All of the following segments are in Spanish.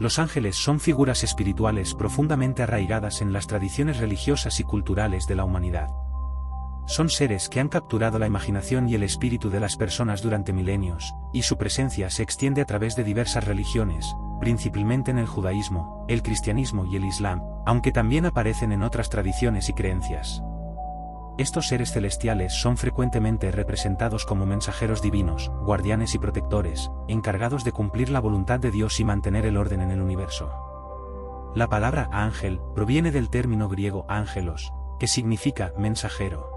Los ángeles son figuras espirituales profundamente arraigadas en las tradiciones religiosas y culturales de la humanidad. Son seres que han capturado la imaginación y el espíritu de las personas durante milenios, y su presencia se extiende a través de diversas religiones, principalmente en el judaísmo, el cristianismo y el islam, aunque también aparecen en otras tradiciones y creencias. Estos seres celestiales son frecuentemente representados como mensajeros divinos, guardianes y protectores, encargados de cumplir la voluntad de Dios y mantener el orden en el universo. La palabra ángel proviene del término griego ángelos, que significa mensajero.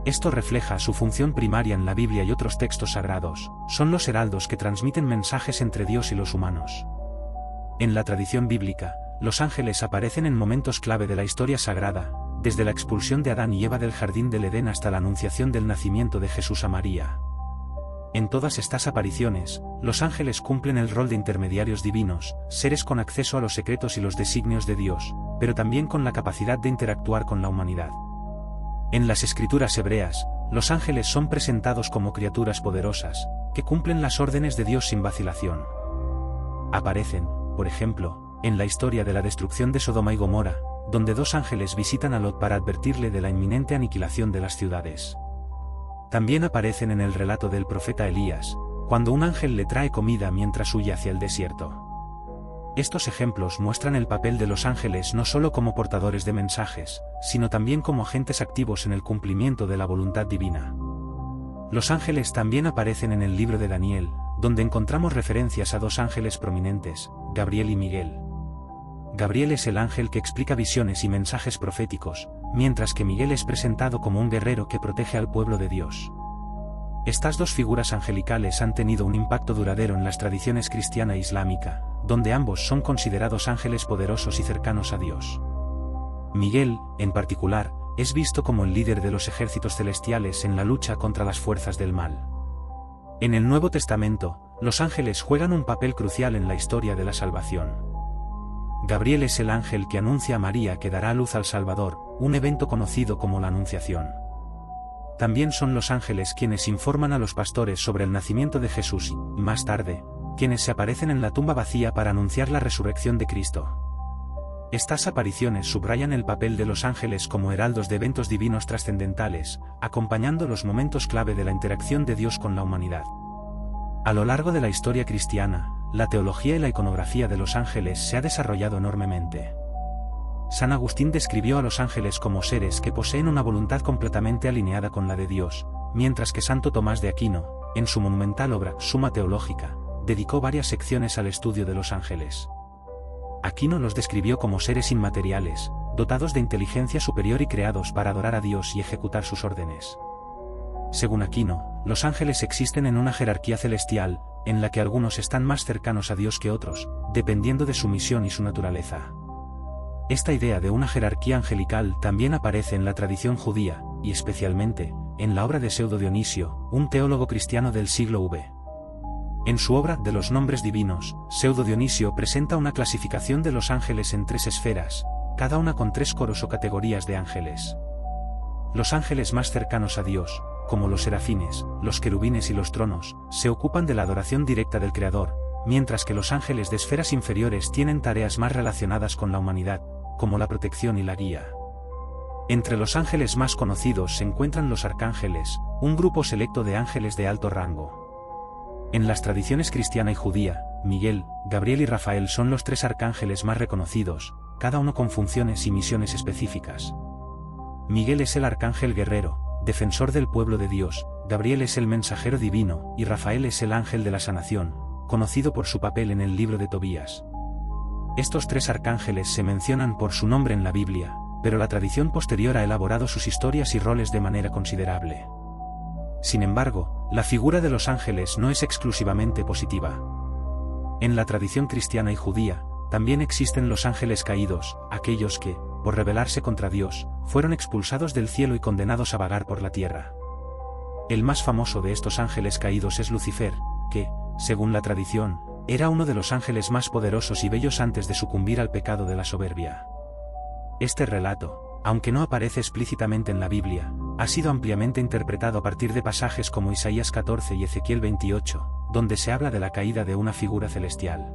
Esto refleja su función primaria en la Biblia y otros textos sagrados, son los heraldos que transmiten mensajes entre Dios y los humanos. En la tradición bíblica, los ángeles aparecen en momentos clave de la historia sagrada, desde la expulsión de Adán y Eva del jardín del Edén hasta la anunciación del nacimiento de Jesús a María. En todas estas apariciones, los ángeles cumplen el rol de intermediarios divinos, seres con acceso a los secretos y los designios de Dios, pero también con la capacidad de interactuar con la humanidad. En las escrituras hebreas, los ángeles son presentados como criaturas poderosas, que cumplen las órdenes de Dios sin vacilación. Aparecen, por ejemplo, en la historia de la destrucción de Sodoma y Gomorra, donde dos ángeles visitan a Lot para advertirle de la inminente aniquilación de las ciudades. También aparecen en el relato del profeta Elías, cuando un ángel le trae comida mientras huye hacia el desierto. Estos ejemplos muestran el papel de los ángeles no solo como portadores de mensajes, sino también como agentes activos en el cumplimiento de la voluntad divina. Los ángeles también aparecen en el libro de Daniel, donde encontramos referencias a dos ángeles prominentes, Gabriel y Miguel. Gabriel es el ángel que explica visiones y mensajes proféticos, mientras que Miguel es presentado como un guerrero que protege al pueblo de Dios. Estas dos figuras angelicales han tenido un impacto duradero en las tradiciones cristiana e islámica, donde ambos son considerados ángeles poderosos y cercanos a Dios. Miguel, en particular, es visto como el líder de los ejércitos celestiales en la lucha contra las fuerzas del mal. En el Nuevo Testamento, los ángeles juegan un papel crucial en la historia de la salvación. Gabriel es el ángel que anuncia a María que dará a luz al Salvador, un evento conocido como la Anunciación. También son los ángeles quienes informan a los pastores sobre el nacimiento de Jesús y, más tarde, quienes se aparecen en la tumba vacía para anunciar la resurrección de Cristo. Estas apariciones subrayan el papel de los ángeles como heraldos de eventos divinos trascendentales, acompañando los momentos clave de la interacción de Dios con la humanidad. A lo largo de la historia cristiana, la teología y la iconografía de los ángeles se ha desarrollado enormemente. San Agustín describió a los ángeles como seres que poseen una voluntad completamente alineada con la de Dios, mientras que Santo Tomás de Aquino, en su monumental obra Suma Teológica, dedicó varias secciones al estudio de los ángeles. Aquino los describió como seres inmateriales, dotados de inteligencia superior y creados para adorar a Dios y ejecutar sus órdenes. Según Aquino, los ángeles existen en una jerarquía celestial, en la que algunos están más cercanos a Dios que otros, dependiendo de su misión y su naturaleza. Esta idea de una jerarquía angelical también aparece en la tradición judía, y especialmente, en la obra de Pseudo Dionisio, un teólogo cristiano del siglo V. En su obra de los nombres divinos, Pseudo Dionisio presenta una clasificación de los ángeles en 3 esferas, cada una con 3 coros o categorías de ángeles. Los ángeles más cercanos a Dios, como los serafines, los querubines y los tronos, se ocupan de la adoración directa del Creador, mientras que los ángeles de esferas inferiores tienen tareas más relacionadas con la humanidad, como la protección y la guía. Entre los ángeles más conocidos se encuentran los arcángeles, un grupo selecto de ángeles de alto rango. En las tradiciones cristiana y judía, Miguel, Gabriel y Rafael son los 3 arcángeles más reconocidos, cada uno con funciones y misiones específicas. Miguel es el arcángel guerrero, defensor del pueblo de Dios, Gabriel es el mensajero divino, y Rafael es el ángel de la sanación, conocido por su papel en el libro de Tobías. Estos 3 arcángeles se mencionan por su nombre en la Biblia, pero la tradición posterior ha elaborado sus historias y roles de manera considerable. Sin embargo, la figura de los ángeles no es exclusivamente positiva. En la tradición cristiana y judía, también existen los ángeles caídos, aquellos que, por rebelarse contra Dios, fueron expulsados del cielo y condenados a vagar por la tierra. El más famoso de estos ángeles caídos es Lucifer, que, según la tradición, era uno de los ángeles más poderosos y bellos antes de sucumbir al pecado de la soberbia. Este relato, aunque no aparece explícitamente en la Biblia, ha sido ampliamente interpretado a partir de pasajes como Isaías 14 y Ezequiel 28, donde se habla de la caída de una figura celestial.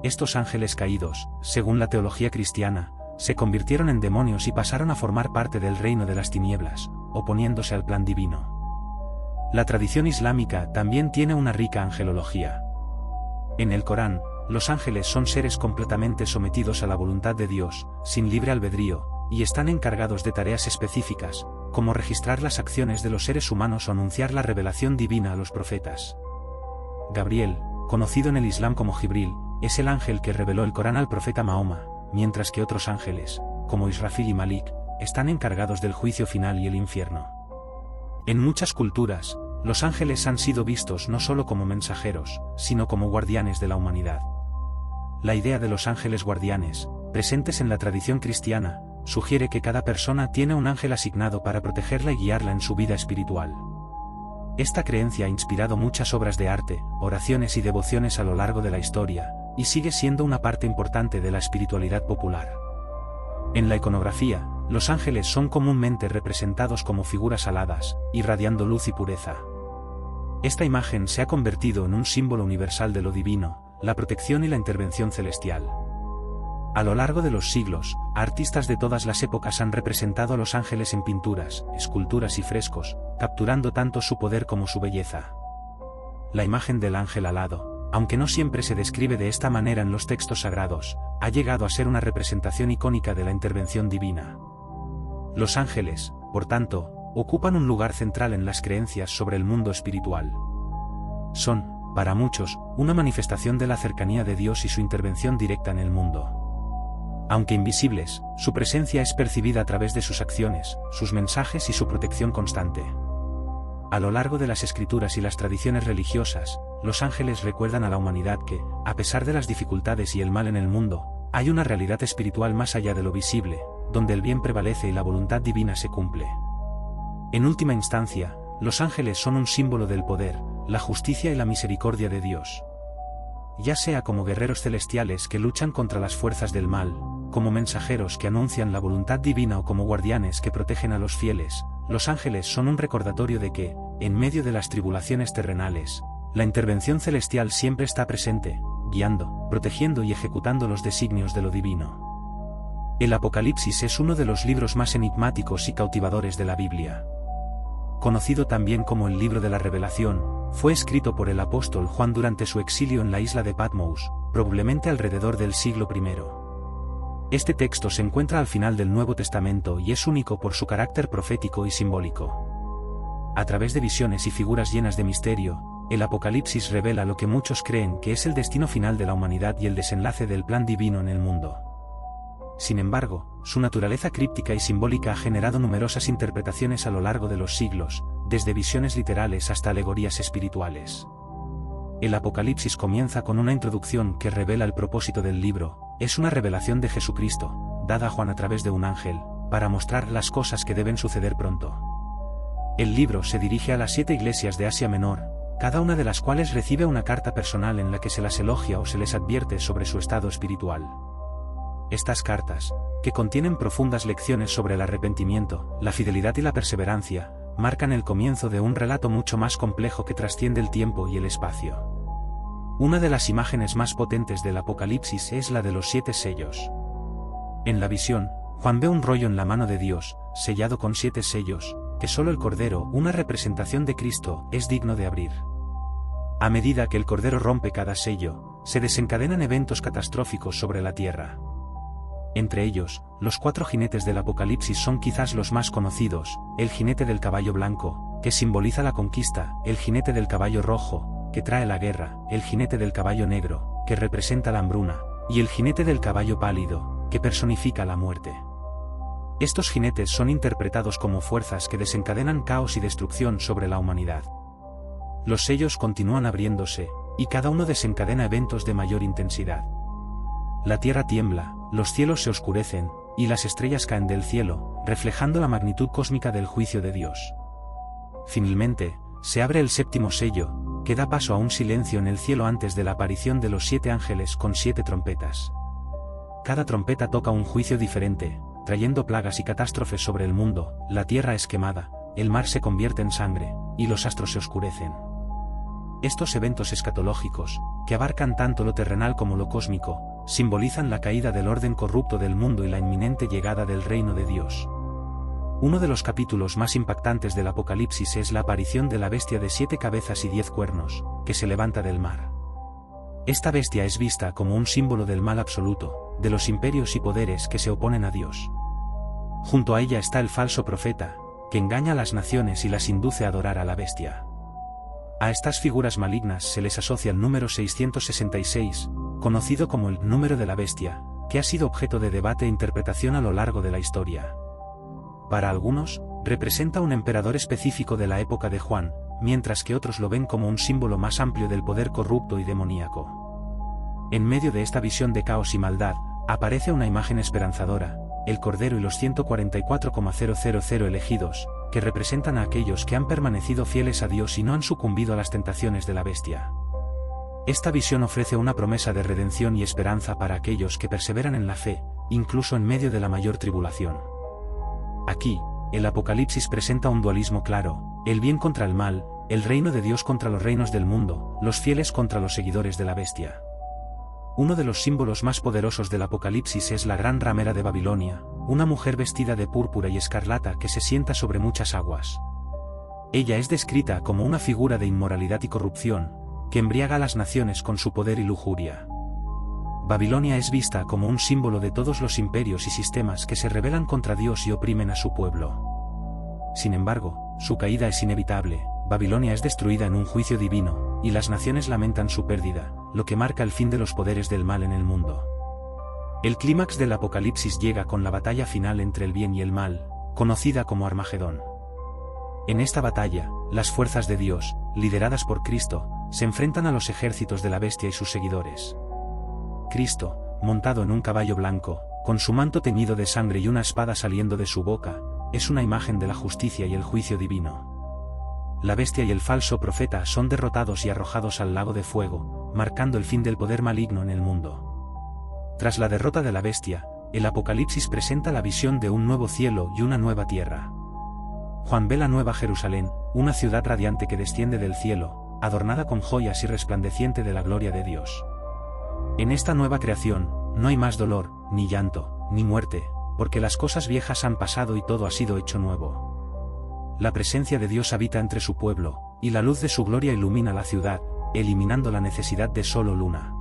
estos ángeles caídos, según la teología cristiana, se convirtieron en demonios y pasaron a formar parte del reino de las tinieblas, oponiéndose al plan divino. La tradición islámica también tiene una rica angelología. En el Corán, los ángeles son seres completamente sometidos a la voluntad de Dios, sin libre albedrío, y están encargados de tareas específicas, como registrar las acciones de los seres humanos o anunciar la revelación divina a los profetas. Gabriel, conocido en el Islam como Jibril, es el ángel que reveló el Corán al profeta Mahoma, mientras que otros ángeles, como Israfil y Malik, están encargados del juicio final y el infierno. En muchas culturas, los ángeles han sido vistos no solo como mensajeros, sino como guardianes de la humanidad. La idea de los ángeles guardianes, presentes en la tradición cristiana, sugiere que cada persona tiene un ángel asignado para protegerla y guiarla en su vida espiritual. Esta creencia ha inspirado muchas obras de arte, oraciones y devociones a lo largo de la historia, y sigue siendo una parte importante de la espiritualidad popular. En la iconografía, los ángeles son comúnmente representados como figuras aladas, irradiando luz y pureza. Esta imagen se ha convertido en un símbolo universal de lo divino, la protección y la intervención celestial. A lo largo de los siglos, artistas de todas las épocas han representado a los ángeles en pinturas, esculturas y frescos, capturando tanto su poder como su belleza. La imagen del ángel alado, aunque no siempre se describe de esta manera en los textos sagrados, ha llegado a ser una representación icónica de la intervención divina. Los ángeles, por tanto, ocupan un lugar central en las creencias sobre el mundo espiritual. Son, para muchos, una manifestación de la cercanía de Dios y su intervención directa en el mundo. Aunque invisibles, su presencia es percibida a través de sus acciones, sus mensajes y su protección constante. A lo largo de las escrituras y las tradiciones religiosas, los ángeles recuerdan a la humanidad que, a pesar de las dificultades y el mal en el mundo, hay una realidad espiritual más allá de lo visible, donde el bien prevalece y la voluntad divina se cumple. En última instancia, los ángeles son un símbolo del poder, la justicia y la misericordia de Dios. Ya sea como guerreros celestiales que luchan contra las fuerzas del mal, como mensajeros que anuncian la voluntad divina o como guardianes que protegen a los fieles, los ángeles son un recordatorio de que, en medio de las tribulaciones terrenales, la intervención celestial siempre está presente, guiando, protegiendo y ejecutando los designios de lo divino. El Apocalipsis es uno de los libros más enigmáticos y cautivadores de la Biblia. Conocido también como el Libro de la Revelación, fue escrito por el apóstol Juan durante su exilio en la isla de Patmos, probablemente alrededor del siglo I. Este texto se encuentra al final del Nuevo Testamento y es único por su carácter profético y simbólico. A través de visiones y figuras llenas de misterio, el Apocalipsis revela lo que muchos creen que es el destino final de la humanidad y el desenlace del plan divino en el mundo. Sin embargo, su naturaleza críptica y simbólica ha generado numerosas interpretaciones a lo largo de los siglos, desde visiones literales hasta alegorías espirituales. El Apocalipsis comienza con una introducción que revela el propósito del libro. Es una revelación de Jesucristo, dada a Juan a través de un ángel, para mostrar las cosas que deben suceder pronto. El libro se dirige a las 7 iglesias de Asia Menor, cada una de las cuales recibe una carta personal en la que se las elogia o se les advierte sobre su estado espiritual. Estas cartas, que contienen profundas lecciones sobre el arrepentimiento, la fidelidad y la perseverancia, marcan el comienzo de un relato mucho más complejo que trasciende el tiempo y el espacio. Una de las imágenes más potentes del Apocalipsis es la de los 7 sellos. En la visión, Juan ve un rollo en la mano de Dios, sellado con 7 sellos, que solo el Cordero, una representación de Cristo, es digno de abrir. A medida que el Cordero rompe cada sello, se desencadenan eventos catastróficos sobre la tierra. Entre ellos, los 4 jinetes del Apocalipsis son quizás los más conocidos: el jinete del caballo blanco, que simboliza la conquista; el jinete del caballo rojo, que trae la guerra; el jinete del caballo negro, que representa la hambruna; y el jinete del caballo pálido, que personifica la muerte. Estos jinetes son interpretados como fuerzas que desencadenan caos y destrucción sobre la humanidad. Los sellos continúan abriéndose, y cada uno desencadena eventos de mayor intensidad. La tierra tiembla, los cielos se oscurecen, y las estrellas caen del cielo, reflejando la magnitud cósmica del juicio de Dios. Finalmente, se abre el 7º sello, que da paso a un silencio en el cielo antes de la aparición de los 7 ángeles con 7 trompetas. Cada trompeta toca un juicio diferente, trayendo plagas y catástrofes sobre el mundo. La tierra es quemada, el mar se convierte en sangre, y los astros se oscurecen. Estos eventos escatológicos, que abarcan tanto lo terrenal como lo cósmico, simbolizan la caída del orden corrupto del mundo y la inminente llegada del reino de Dios. Uno de los capítulos más impactantes del Apocalipsis es la aparición de la bestia de 7 cabezas y 10 cuernos, que se levanta del mar. Esta bestia es vista como un símbolo del mal absoluto, de los imperios y poderes que se oponen a Dios. Junto a ella está el falso profeta, que engaña a las naciones y las induce a adorar a la bestia. A estas figuras malignas se les asocia el número 666, conocido como el número de la bestia, que ha sido objeto de debate e interpretación a lo largo de la historia. Para algunos, representa un emperador específico de la época de Juan, mientras que otros lo ven como un símbolo más amplio del poder corrupto y demoníaco. En medio de esta visión de caos y maldad, aparece una imagen esperanzadora, el Cordero y los 144,000 elegidos, que representan a aquellos que han permanecido fieles a Dios y no han sucumbido a las tentaciones de la bestia. Esta visión ofrece una promesa de redención y esperanza para aquellos que perseveran en la fe, incluso en medio de la mayor tribulación. Aquí, el Apocalipsis presenta un dualismo claro, el bien contra el mal, el reino de Dios contra los reinos del mundo, los fieles contra los seguidores de la bestia. Uno de los símbolos más poderosos del Apocalipsis es la gran ramera de Babilonia, una mujer vestida de púrpura y escarlata que se sienta sobre muchas aguas. Ella es descrita como una figura de inmoralidad y corrupción, que embriaga a las naciones con su poder y lujuria. Babilonia es vista como un símbolo de todos los imperios y sistemas que se rebelan contra Dios y oprimen a su pueblo. Sin embargo, su caída es inevitable, Babilonia es destruida en un juicio divino, y las naciones lamentan su pérdida, lo que marca el fin de los poderes del mal en el mundo. El clímax del Apocalipsis llega con la batalla final entre el bien y el mal, conocida como Armagedón. En esta batalla, las fuerzas de Dios, lideradas por Cristo, se enfrentan a los ejércitos de la bestia y sus seguidores. Cristo, montado en un caballo blanco, con su manto teñido de sangre y una espada saliendo de su boca, es una imagen de la justicia y el juicio divino. La bestia y el falso profeta son derrotados y arrojados al lago de fuego, marcando el fin del poder maligno en el mundo. Tras la derrota de la bestia, el Apocalipsis presenta la visión de un nuevo cielo y una nueva tierra. Juan ve la nueva Jerusalén, una ciudad radiante que desciende del cielo, adornada con joyas y resplandeciente de la gloria de Dios. En esta nueva creación, no hay más dolor, ni llanto, ni muerte, porque las cosas viejas han pasado y todo ha sido hecho nuevo. La presencia de Dios habita entre su pueblo, y la luz de su gloria ilumina la ciudad, eliminando la necesidad de sol o luna.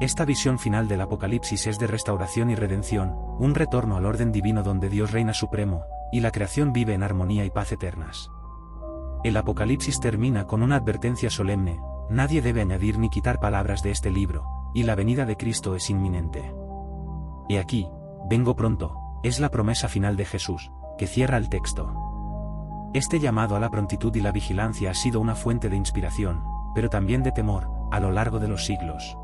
Esta visión final del Apocalipsis es de restauración y redención, un retorno al orden divino donde Dios reina supremo, y la creación vive en armonía y paz eternas. El Apocalipsis termina con una advertencia solemne: nadie debe añadir ni quitar palabras de este libro, y la venida de Cristo es inminente. He aquí, vengo pronto, es la promesa final de Jesús, que cierra el texto. Este llamado a la prontitud y la vigilancia ha sido una fuente de inspiración, pero también de temor, a lo largo de los siglos.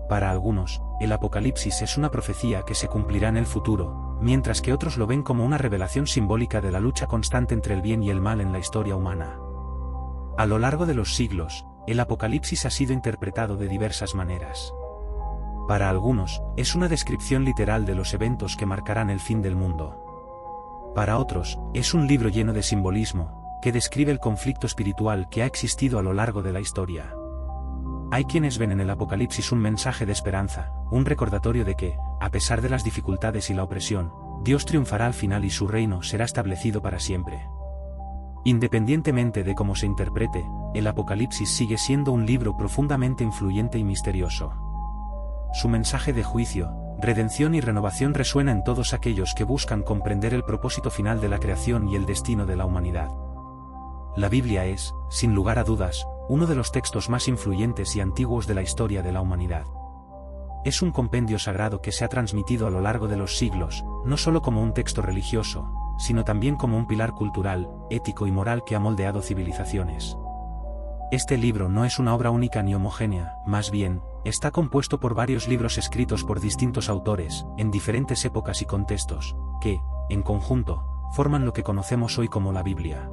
Para algunos, el Apocalipsis es una profecía que se cumplirá en el futuro, mientras que otros lo ven como una revelación simbólica de la lucha constante entre el bien y el mal en la historia humana. A lo largo de los siglos, el Apocalipsis ha sido interpretado de diversas maneras. Para algunos, es una descripción literal de los eventos que marcarán el fin del mundo. Para otros, es un libro lleno de simbolismo, que describe el conflicto espiritual que ha existido a lo largo de la historia. Hay quienes ven en el Apocalipsis un mensaje de esperanza, un recordatorio de que, a pesar de las dificultades y la opresión, Dios triunfará al final y su reino será establecido para siempre. Independientemente de cómo se interprete, el Apocalipsis sigue siendo un libro profundamente influyente y misterioso. Su mensaje de juicio, redención y renovación resuena en todos aquellos que buscan comprender el propósito final de la creación y el destino de la humanidad. La Biblia es, sin lugar a dudas, uno de los textos más influyentes y antiguos de la historia de la humanidad. Es un compendio sagrado que se ha transmitido a lo largo de los siglos, no solo como un texto religioso, sino también como un pilar cultural, ético y moral que ha moldeado civilizaciones. Este libro no es una obra única ni homogénea, más bien, está compuesto por varios libros escritos por distintos autores, en diferentes épocas y contextos, que, en conjunto, forman lo que conocemos hoy como la Biblia.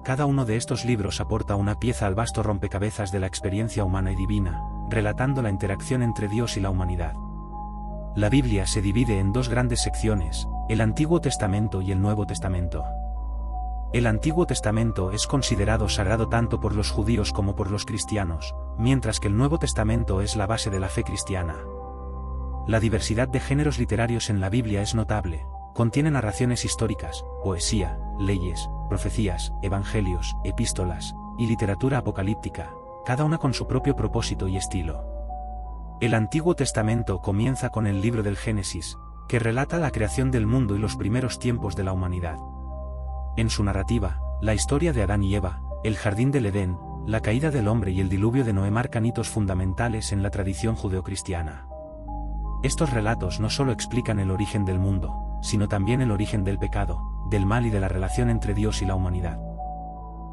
Cada uno de estos libros aporta una pieza al vasto rompecabezas de la experiencia humana y divina, relatando la interacción entre Dios y la humanidad. La Biblia se divide en dos grandes secciones, el Antiguo Testamento y el Nuevo Testamento. El Antiguo Testamento es considerado sagrado tanto por los judíos como por los cristianos, mientras que el Nuevo Testamento es la base de la fe cristiana. La diversidad de géneros literarios en la Biblia es notable. Contiene narraciones históricas, poesía, leyes, profecías, evangelios, epístolas, y literatura apocalíptica, cada una con su propio propósito y estilo. El Antiguo Testamento comienza con el libro del Génesis, que relata la creación del mundo y los primeros tiempos de la humanidad. En su narrativa, la historia de Adán y Eva, el jardín del Edén, la caída del hombre y el diluvio de Noé marcan hitos fundamentales en la tradición judeocristiana. Estos relatos no solo explican el origen del mundo, sino también el origen del pecado, del mal y de la relación entre Dios y la humanidad.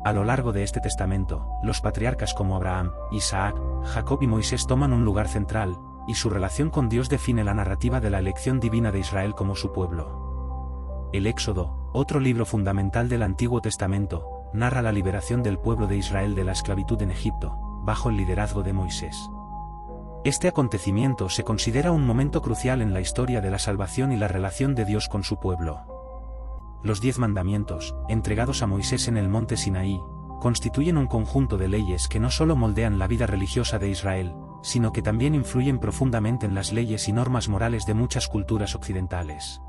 A lo largo de este testamento, los patriarcas como Abraham, Isaac, Jacob y Moisés toman un lugar central, y su relación con Dios define la narrativa de la elección divina de Israel como su pueblo. El Éxodo, otro libro fundamental del Antiguo Testamento, narra la liberación del pueblo de Israel de la esclavitud en Egipto, bajo el liderazgo de Moisés. Este acontecimiento se considera un momento crucial en la historia de la salvación y la relación de Dios con su pueblo. Los 10 mandamientos, entregados a Moisés en el monte Sinaí, constituyen un conjunto de leyes que no solo moldean la vida religiosa de Israel, sino que también influyen profundamente en las leyes y normas morales de muchas culturas occidentales.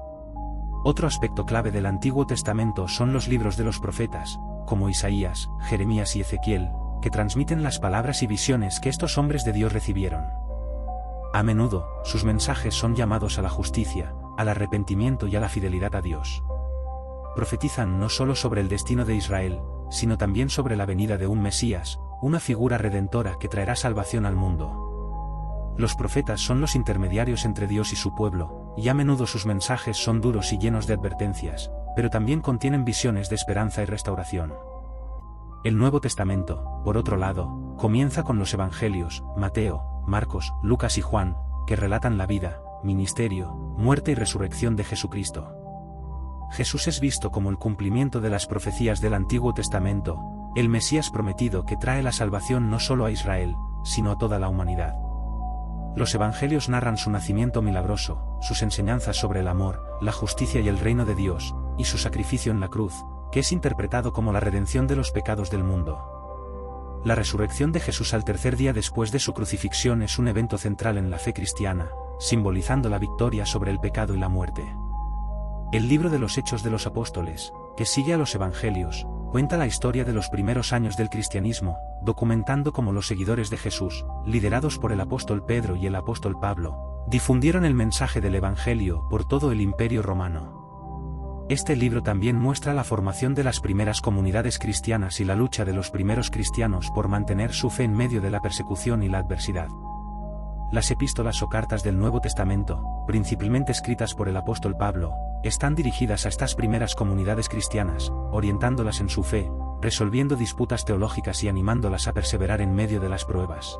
Otro aspecto clave del Antiguo Testamento son los libros de los profetas, como Isaías, Jeremías y Ezequiel, que transmiten las palabras y visiones que estos hombres de Dios recibieron. A menudo, sus mensajes son llamados a la justicia, al arrepentimiento y a la fidelidad a Dios. Profetizan no solo sobre el destino de Israel, sino también sobre la venida de un Mesías, una figura redentora que traerá salvación al mundo. Los profetas son los intermediarios entre Dios y su pueblo, y a menudo sus mensajes son duros y llenos de advertencias, pero también contienen visiones de esperanza y restauración. El Nuevo Testamento, por otro lado, comienza con los Evangelios, Mateo, Marcos, Lucas y Juan, que relatan la vida, ministerio, muerte y resurrección de Jesucristo. Jesús es visto como el cumplimiento de las profecías del Antiguo Testamento, el Mesías prometido que trae la salvación no solo a Israel, sino a toda la humanidad. Los Evangelios narran su nacimiento milagroso, sus enseñanzas sobre el amor, la justicia y el reino de Dios, y su sacrificio en la cruz, que es interpretado como la redención de los pecados del mundo. La resurrección de Jesús al tercer día después de su crucifixión es un evento central en la fe cristiana, simbolizando la victoria sobre el pecado y la muerte. El libro de los Hechos de los Apóstoles, que sigue a los Evangelios, cuenta la historia de los primeros años del cristianismo, documentando cómo los seguidores de Jesús, liderados por el apóstol Pedro y el apóstol Pablo, difundieron el mensaje del Evangelio por todo el Imperio Romano. Este libro también muestra la formación de las primeras comunidades cristianas y la lucha de los primeros cristianos por mantener su fe en medio de la persecución y la adversidad. Las epístolas o cartas del Nuevo Testamento, principalmente escritas por el apóstol Pablo, están dirigidas a estas primeras comunidades cristianas, orientándolas en su fe, resolviendo disputas teológicas y animándolas a perseverar en medio de las pruebas.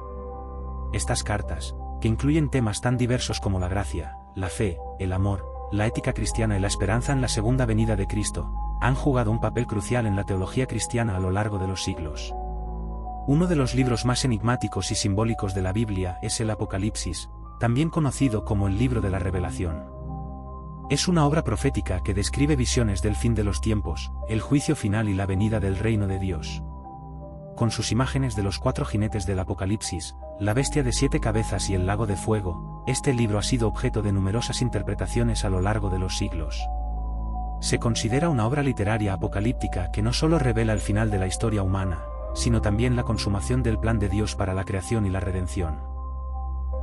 Estas cartas, que incluyen temas tan diversos como la gracia, la fe, el amor, la ética cristiana y la esperanza en la segunda venida de Cristo, han jugado un papel crucial en la teología cristiana a lo largo de los siglos. Uno de los libros más enigmáticos y simbólicos de la Biblia es el Apocalipsis, también conocido como el Libro de la Revelación. Es una obra profética que describe visiones del fin de los tiempos, el juicio final y la venida del reino de Dios. Con sus imágenes de los 4 jinetes del Apocalipsis, la bestia de 7 cabezas y el lago de fuego, este libro ha sido objeto de numerosas interpretaciones a lo largo de los siglos. Se considera una obra literaria apocalíptica que no solo revela el final de la historia humana, sino también la consumación del plan de Dios para la creación y la redención.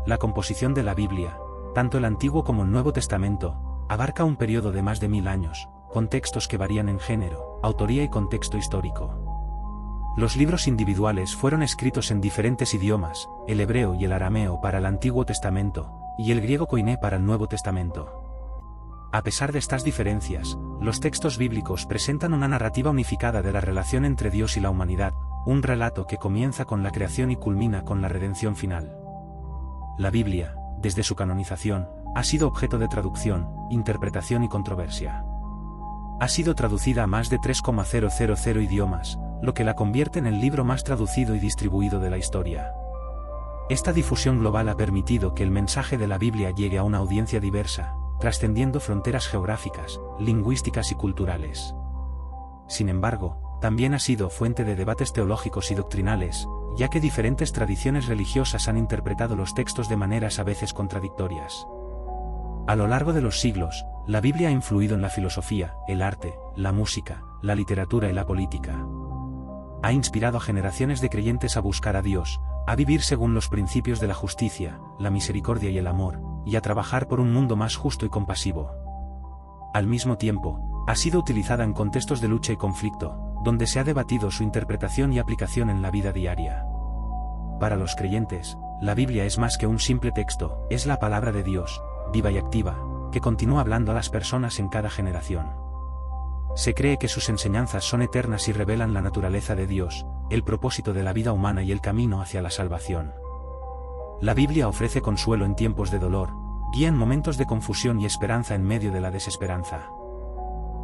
La composición de la Biblia, tanto el Antiguo como el Nuevo Testamento, abarca un periodo de más de 1000 años, con textos que varían en género, autoría y contexto histórico. Los libros individuales fueron escritos en diferentes idiomas, el hebreo y el arameo para el Antiguo Testamento, y el griego koiné para el Nuevo Testamento. A pesar de estas diferencias, los textos bíblicos presentan una narrativa unificada de la relación entre Dios y la humanidad, un relato que comienza con la creación y culmina con la redención final. La Biblia, desde su canonización, ha sido objeto de traducción, interpretación y controversia. Ha sido traducida a más de 3,000 idiomas, lo que la convierte en el libro más traducido y distribuido de la historia. Esta difusión global ha permitido que el mensaje de la Biblia llegue a una audiencia diversa, trascendiendo fronteras geográficas, lingüísticas y culturales. sin embargo, también ha sido fuente de debates teológicos y doctrinales, ya que diferentes tradiciones religiosas han interpretado los textos de maneras a veces contradictorias. A lo largo de los siglos, la Biblia ha influido en la filosofía, el arte, la música, la literatura y la política. Ha inspirado a generaciones de creyentes a buscar a Dios, a vivir según los principios de la justicia, la misericordia y el amor, y a trabajar por un mundo más justo y compasivo. Al mismo tiempo, ha sido utilizada en contextos de lucha y conflicto, donde se ha debatido su interpretación y aplicación en la vida diaria. Para los creyentes, la Biblia es más que un simple texto, es la palabra de Dios, viva y activa, que continúa hablando a las personas en cada generación. Se cree que sus enseñanzas son eternas y revelan la naturaleza de Dios, el propósito de la vida humana y el camino hacia la salvación. La Biblia ofrece consuelo en tiempos de dolor, guía en momentos de confusión y esperanza en medio de la desesperanza.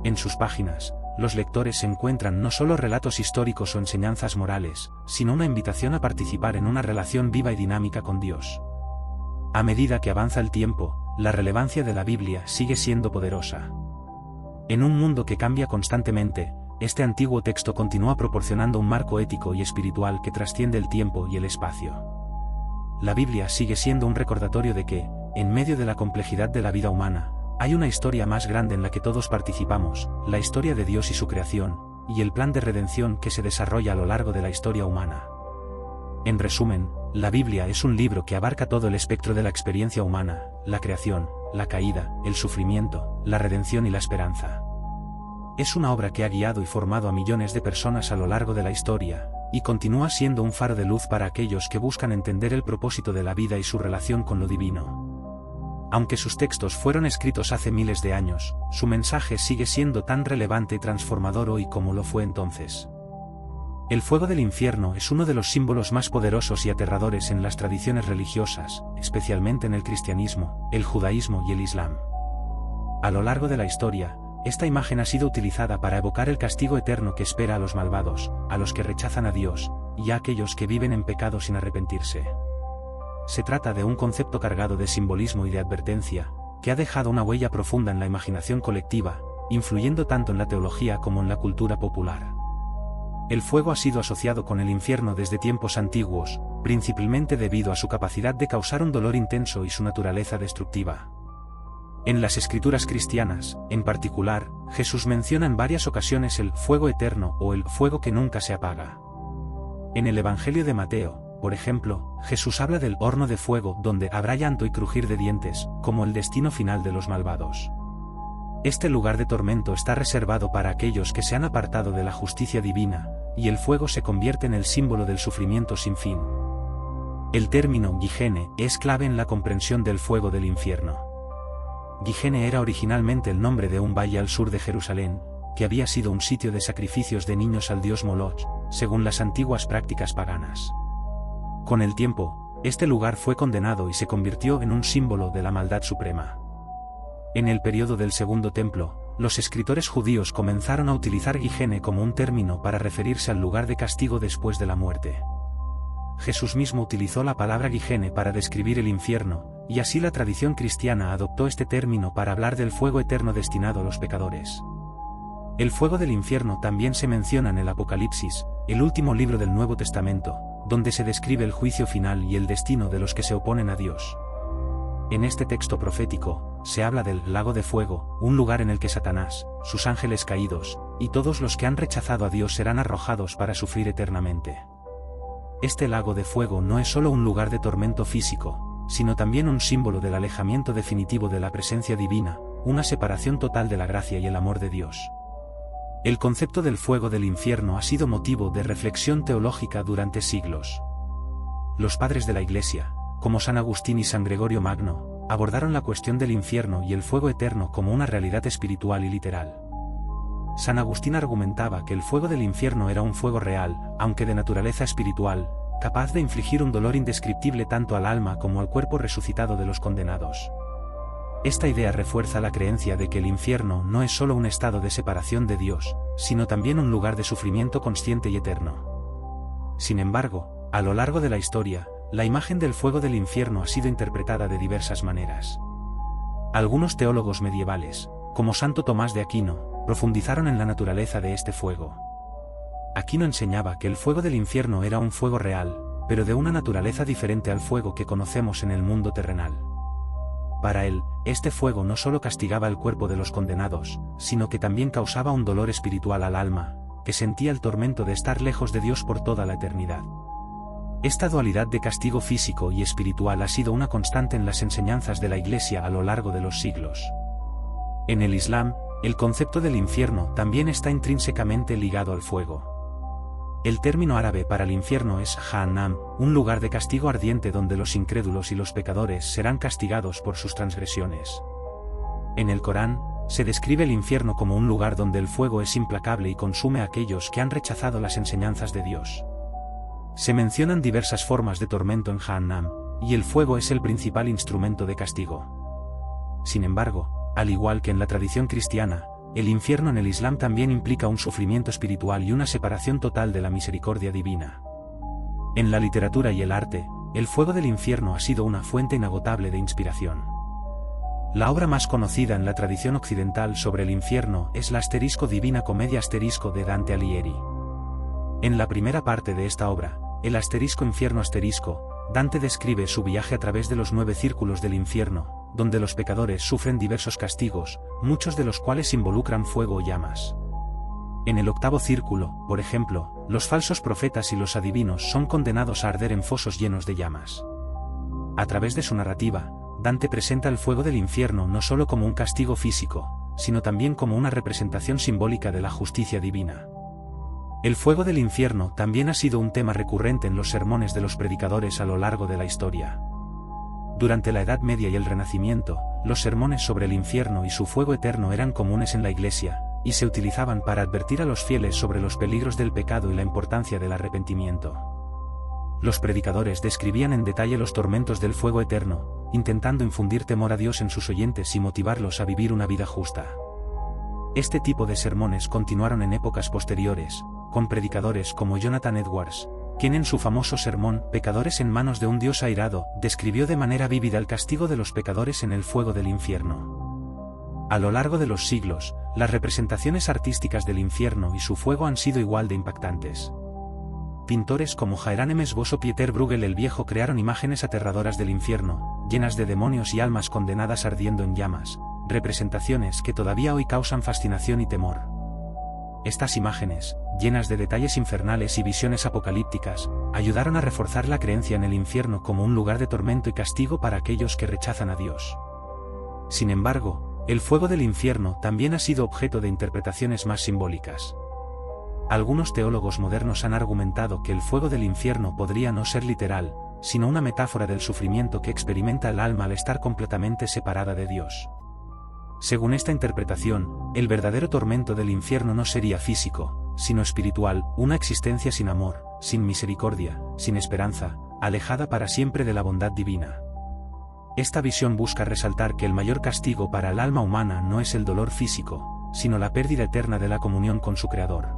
En sus páginas, los lectores encuentran no solo relatos históricos o enseñanzas morales, sino una invitación a participar en una relación viva y dinámica con Dios. A medida que avanza el tiempo, la relevancia de la Biblia sigue siendo poderosa. En un mundo que cambia constantemente, este antiguo texto continúa proporcionando un marco ético y espiritual que trasciende el tiempo y el espacio. La Biblia sigue siendo un recordatorio de que, en medio de la complejidad de la vida humana, hay una historia más grande en la que todos participamos, la historia de Dios y su creación, y el plan de redención que se desarrolla a lo largo de la historia humana. En resumen, la Biblia es un libro que abarca todo el espectro de la experiencia humana, la creación, la caída, el sufrimiento, la redención y la esperanza. Es una obra que ha guiado y formado a millones de personas a lo largo de la historia, y continúa siendo un faro de luz para aquellos que buscan entender el propósito de la vida y su relación con lo divino. Aunque sus textos fueron escritos hace miles de años, su mensaje sigue siendo tan relevante y transformador hoy como lo fue entonces. El fuego del infierno es uno de los símbolos más poderosos y aterradores en las tradiciones religiosas, especialmente en el cristianismo, el judaísmo y el islam. A lo largo de la historia, esta imagen ha sido utilizada para evocar el castigo eterno que espera a los malvados, a los que rechazan a Dios, y a aquellos que viven en pecado sin arrepentirse. Se trata de un concepto cargado de simbolismo y de advertencia, que ha dejado una huella profunda en la imaginación colectiva, influyendo tanto en la teología como en la cultura popular. El fuego ha sido asociado con el infierno desde tiempos antiguos, principalmente debido a su capacidad de causar un dolor intenso y su naturaleza destructiva. En las escrituras cristianas, en particular, Jesús menciona en varias ocasiones el fuego eterno o el fuego que nunca se apaga. En el Evangelio de Mateo, por ejemplo, Jesús habla del horno de fuego donde habrá llanto y crujir de dientes, como el destino final de los malvados. Este lugar de tormento está reservado para aquellos que se han apartado de la justicia divina, y el fuego se convierte en el símbolo del sufrimiento sin fin. El término Guijene es clave en la comprensión del fuego del infierno. Guijene era originalmente el nombre de un valle al sur de Jerusalén, que había sido un sitio de sacrificios de niños al dios Moloch, según las antiguas prácticas paganas. Con el tiempo, este lugar fue condenado y se convirtió en un símbolo de la maldad suprema. En el período del Segundo Templo, los escritores judíos comenzaron a utilizar Guijene como un término para referirse al lugar de castigo después de la muerte. Jesús mismo utilizó la palabra Guijene para describir el infierno, y así la tradición cristiana adoptó este término para hablar del fuego eterno destinado a los pecadores. El fuego del infierno también se menciona en el Apocalipsis, el último libro del Nuevo Testamento, donde se describe el juicio final y el destino de los que se oponen a Dios. En este texto profético, se habla del lago de fuego, un lugar en el que Satanás, sus ángeles caídos, y todos los que han rechazado a Dios serán arrojados para sufrir eternamente. Este lago de fuego no es solo un lugar de tormento físico, sino también un símbolo del alejamiento definitivo de la presencia divina, una separación total de la gracia y el amor de Dios. El concepto del fuego del infierno ha sido motivo de reflexión teológica durante siglos. Los padres de la Iglesia, como San Agustín y San Gregorio Magno, abordaron la cuestión del infierno y el fuego eterno como una realidad espiritual y literal. San Agustín argumentaba que el fuego del infierno era un fuego real, aunque de naturaleza espiritual, capaz de infligir un dolor indescriptible tanto al alma como al cuerpo resucitado de los condenados. Esta idea refuerza la creencia de que el infierno no es solo un estado de separación de Dios, sino también un lugar de sufrimiento consciente y eterno. Sin embargo, a lo largo de la historia, la imagen del fuego del infierno ha sido interpretada de diversas maneras. Algunos teólogos medievales, como Santo Tomás de Aquino, profundizaron en la naturaleza de este fuego. Aquino enseñaba que el fuego del infierno era un fuego real, pero de una naturaleza diferente al fuego que conocemos en el mundo terrenal. Para él, este fuego no solo castigaba el cuerpo de los condenados, sino que también causaba un dolor espiritual al alma, que sentía el tormento de estar lejos de Dios por toda la eternidad. Esta dualidad de castigo físico y espiritual ha sido una constante en las enseñanzas de la Iglesia a lo largo de los siglos. En el Islam, el concepto del infierno también está intrínsecamente ligado al fuego. El término árabe para el infierno es Jahannam, un lugar de castigo ardiente donde los incrédulos y los pecadores serán castigados por sus transgresiones. En el Corán, se describe el infierno como un lugar donde el fuego es implacable y consume a aquellos que han rechazado las enseñanzas de Dios. Se mencionan diversas formas de tormento en Jahannam, y el fuego es el principal instrumento de castigo. Sin embargo, al igual que en la tradición cristiana, el infierno en el Islam también implica un sufrimiento espiritual y una separación total de la misericordia divina. En la literatura y el arte, el fuego del infierno ha sido una fuente inagotable de inspiración. La obra más conocida en la tradición occidental sobre el infierno es la Divina Comedia de Dante Alighieri. En la primera parte de esta obra, el infierno Dante describe su viaje a través de los 9 círculos del infierno, donde los pecadores sufren diversos castigos, muchos de los cuales involucran fuego o llamas. En el 8º círculo, por ejemplo, los falsos profetas y los adivinos son condenados a arder en fosos llenos de llamas. A través de su narrativa, Dante presenta el fuego del infierno no solo como un castigo físico, sino también como una representación simbólica de la justicia divina. El fuego del infierno también ha sido un tema recurrente en los sermones de los predicadores a lo largo de la historia. Durante la Edad Media y el Renacimiento, los sermones sobre el infierno y su fuego eterno eran comunes en la Iglesia, y se utilizaban para advertir a los fieles sobre los peligros del pecado y la importancia del arrepentimiento. Los predicadores describían en detalle los tormentos del fuego eterno, intentando infundir temor a Dios en sus oyentes y motivarlos a vivir una vida justa. Este tipo de sermones continuaron en épocas posteriores, con predicadores como Jonathan Edwards, quien en su famoso sermón, Pecadores en manos de un Dios airado, describió de manera vívida el castigo de los pecadores en el fuego del infierno. A lo largo de los siglos, las representaciones artísticas del infierno y su fuego han sido igual de impactantes. Pintores como Hieronyme Bosch o Pieter Bruegel el Viejo crearon imágenes aterradoras del infierno, llenas de demonios y almas condenadas ardiendo en llamas, representaciones que todavía hoy causan fascinación y temor. Estas imágenes, llenas de detalles infernales y visiones apocalípticas, ayudaron a reforzar la creencia en el infierno como un lugar de tormento y castigo para aquellos que rechazan a Dios. Sin embargo, el fuego del infierno también ha sido objeto de interpretaciones más simbólicas. Algunos teólogos modernos han argumentado que el fuego del infierno podría no ser literal, sino una metáfora del sufrimiento que experimenta el alma al estar completamente separada de Dios. Según esta interpretación, el verdadero tormento del infierno no sería físico, sino espiritual, una existencia sin amor, sin misericordia, sin esperanza, alejada para siempre de la bondad divina. Esta visión busca resaltar que el mayor castigo para el alma humana no es el dolor físico, sino la pérdida eterna de la comunión con su Creador.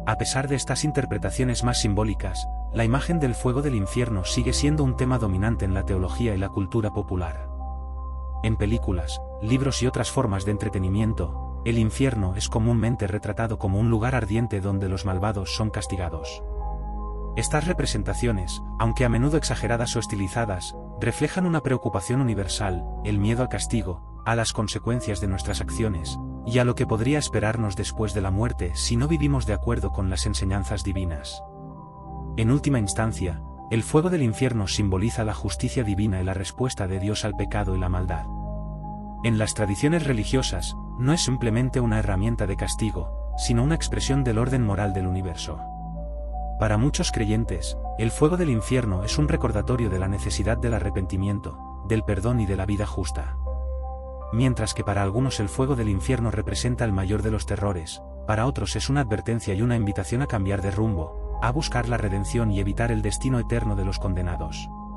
A pesar de estas interpretaciones más simbólicas, la imagen del fuego del infierno sigue siendo un tema dominante en la teología y la cultura popular. En películas, libros y otras formas de entretenimiento, el infierno es comúnmente retratado como un lugar ardiente donde los malvados son castigados. Estas representaciones, aunque a menudo exageradas o estilizadas, reflejan una preocupación universal, el miedo al castigo, a las consecuencias de nuestras acciones, y a lo que podría esperarnos después de la muerte si no vivimos de acuerdo con las enseñanzas divinas. En última instancia, el fuego del infierno simboliza la justicia divina y la respuesta de Dios al pecado y la maldad. En las tradiciones religiosas, no es simplemente una herramienta de castigo, sino una expresión del orden moral del universo. Para muchos creyentes, el fuego del infierno es un recordatorio de la necesidad del arrepentimiento, del perdón y de la vida justa. Mientras que para algunos el fuego del infierno representa el mayor de los terrores, para otros es una advertencia y una invitación a cambiar de rumbo, a buscar la redención y evitar el destino eterno de los condenados.